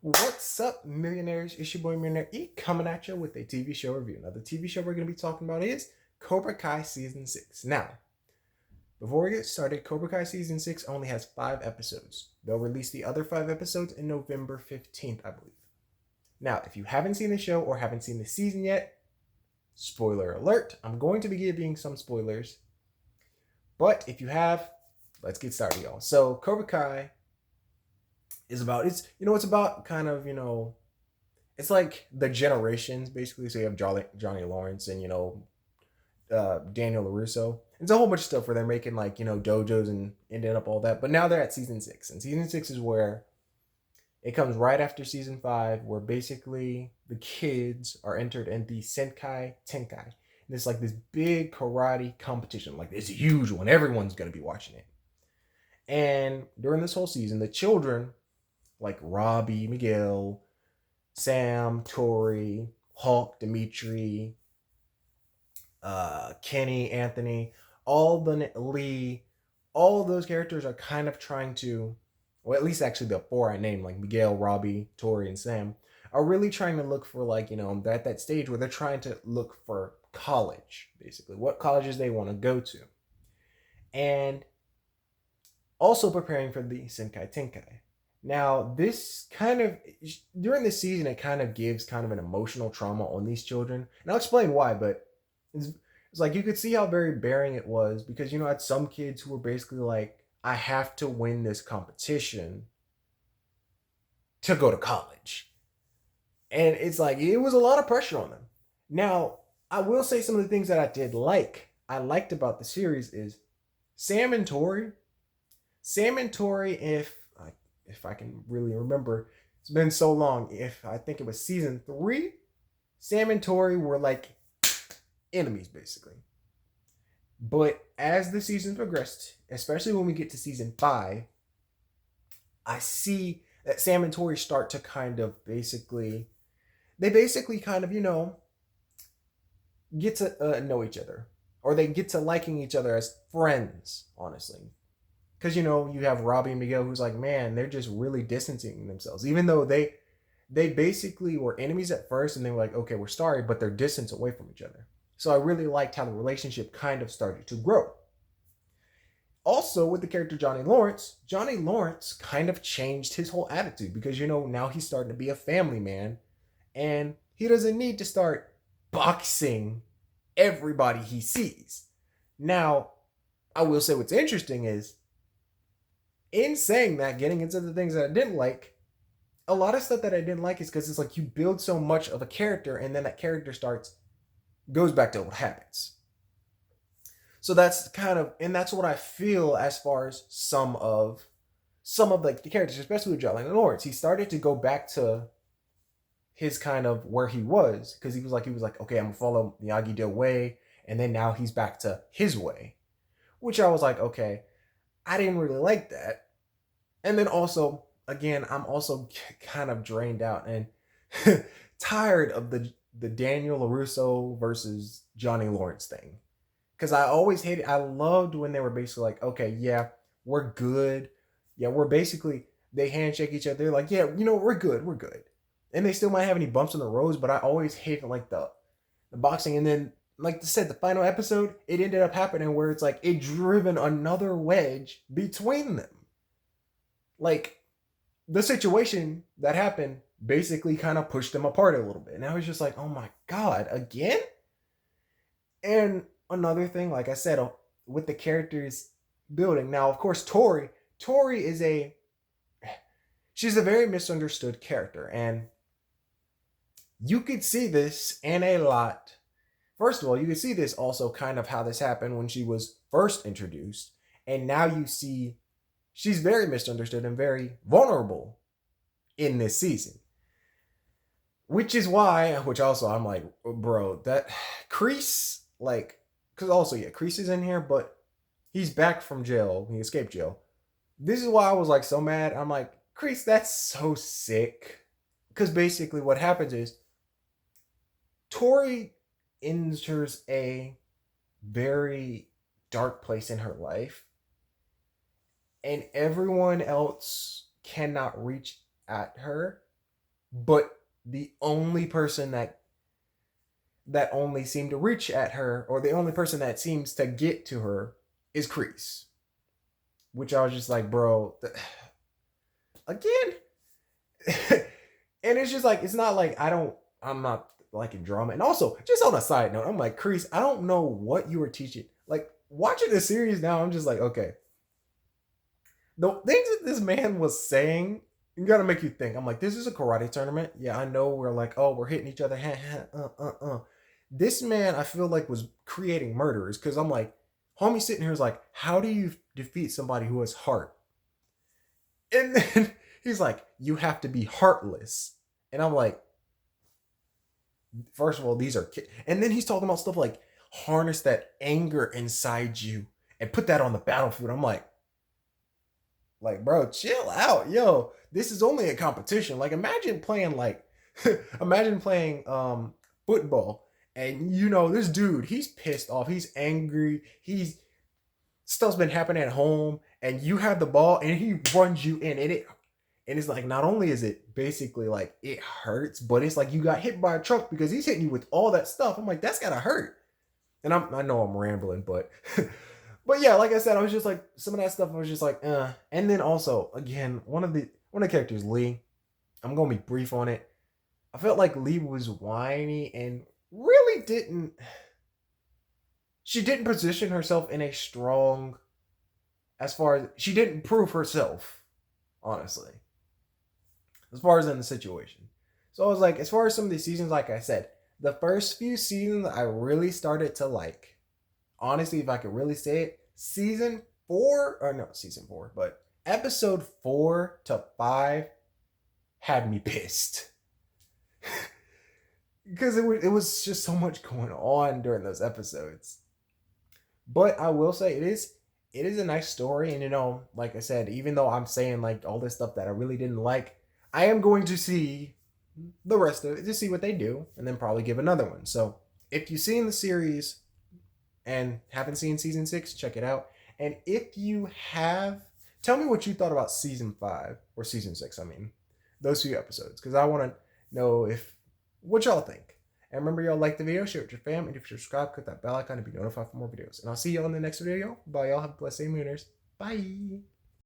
What's up, millionaires? It's your boy Millionaire E coming at you with a TV show review. Now, the TV show we're going to be talking about is Cobra Kai Season 6. Now, before we get started, Cobra Kai Season 6 only has 5 episodes. They'll release the other 5 episodes in November 15th, I believe. Now, if you haven't seen the show or haven't seen the season yet, spoiler alert, I'm going to be giving some spoilers. But if you have, let's get started, y'all. So, Cobra Kai is about, it's about kind of, it's like the generations basically. So you have Johnny Lawrence and Daniel Larusso. It's a whole bunch of stuff where they're making like dojos and ending up all that. But now they're at season 6, and season 6 is where it comes right after season 5, where basically the kids are entered in the Senkai Tenkai. And it's like this big karate competition, like this huge one. Everyone's gonna be watching it. And during this whole season, the children like Robbie, Miguel, Sam, Tori, Hulk, Dimitri, Kenny, Anthony, all the Lee, all of those characters are kind of trying to, well, at least actually the four I named, like Miguel, Robbie, Tori, and Sam, are really trying to look for they're at that stage where they're trying to look for college, basically, what colleges they want to go to. And also preparing for the Senkai Tenkai. Now, this kind of, during this season, it kind of gives kind of an emotional trauma on these children. And I'll explain why, but it's like you could see how very bearing it was because, I had some kids who were basically like, I have to win this competition to go to college. And it's like, it was a lot of pressure on them. Now, I will say some of the things that I liked about the series is Sam and Tori. Sam and Tori, if I can really remember, it's been so long. If I think it was season 3, Sam and Tori were like enemies basically. But as the season progressed, especially when we get to season 5, I see that Sam and Tori start to kind of basically kind of, get to know each other, or they get to liking each other as friends, honestly. Because you have Robbie and Miguel, who's like, man, they're just really distancing themselves, even though they basically were enemies at first, and they were like, okay, we're sorry, but they're distance away from each other. So I really liked how the relationship kind of started to grow. Also, with the character Johnny Lawrence kind of changed his whole attitude because now he's starting to be a family man, and he doesn't need to start boxing everybody he sees. Now, I will say what's interesting is, in saying that, getting into the things that I didn't like, a lot of stuff that I didn't like is because it's like you build so much of a character and then that character goes back to old habits. So that's and that's what I feel as far as some of like the characters, especially with Johnny Lawrence. He started to go back to his kind of where he was, because he was like, okay, I'm gonna follow Miyagi-Do way, and then now he's back to his way, which I was like, okay, I didn't really like that. And then also, again, I'm also kind of drained out and tired of the Daniel Larusso versus Johnny Lawrence thing. Because I always hated, I loved when they were basically like, okay, yeah, we're good. Yeah, we're basically, they handshake each other. They're like, yeah, we're good, we're good. And they still might have any bumps in the roads, but I always hated like the boxing. And then, like I said, the final episode, it ended up happening where it's like it driven another wedge between them. Like, the situation that happened basically kind of pushed them apart a little bit. And I was just like, oh my God, again? And another thing, like I said, with the characters building. Now, of course, Tori she's a very misunderstood character. And you could see this in a lot. First of all, you could see this also kind of how this happened when she was first introduced. And now you see she's very misunderstood and very vulnerable in this season. Which is why, which also I'm like, bro, that Kreese, like, because also, yeah, Kreese is in here, but he's back from jail. He escaped jail. This is why I was like so mad. I'm like, Kreese, that's so sick. Because basically what happens is Tori enters a very dark place in her life, and everyone else cannot reach at her but the only person that only seemed to reach at her, or the only person that seems to get to her, is Kreese. Which I was just like, bro, again. And it's just like, it's not like I'm not liking drama. And also, just on a side note, I'm like, Kreese, I don't know what you were teaching. Like, watching the series now, I'm just like, okay. The things that this man was saying, you gotta make you think. I'm like, this is a karate tournament. Yeah, I know we're like, oh, we're hitting each other. This man, I feel like, was creating murderers, because I'm like, homie sitting here is like, how do you defeat somebody who has heart? And then he's like, you have to be heartless. And I'm like, first of all, these are kids. And then he's talking about stuff like harness that anger inside you and put that on the battlefield. I'm like, bro, chill out. Yo, this is only a competition. Like, imagine playing imagine playing football, and this dude, he's pissed off, he's angry, stuff's been happening at home, and you have the ball and he runs you in, and it's like, not only is it basically like it hurts, but it's like you got hit by a truck because he's hitting you with all that stuff. I'm like, that's gotta hurt. And I know I'm rambling, but but yeah, like I said, I was just like, some of that stuff I was just like, And then also, again, one of the characters, Lee, I'm gonna be brief on it. I felt like Lee was whiny and really she didn't position herself in a strong, as far as she didn't prove herself, honestly, as far as in the situation. So I was like, as far as some of these seasons, like I said, the first few seasons I really started to like. Honestly, if I could really say it, season 4, or no, season 4, but episode 4 to 5 had me pissed. Because it was just so much going on during those episodes. But I will say it is a nice story, and like I said, even though I'm saying like all this stuff that I really didn't like, I am going to see the rest of it to see what they do, and then probably give another one. So if you've seen the series and haven't seen season 6, check it out. And if you have, tell me what you thought about season 5 or season 6. I mean, those few episodes, because I want to know what y'all think. And remember, y'all, like the video, share it with your family, and if you subscribe, click that bell icon to be notified for more videos. And I'll see y'all in the next video, y'all. Bye, y'all. Have a blessed day, Mooners. Bye.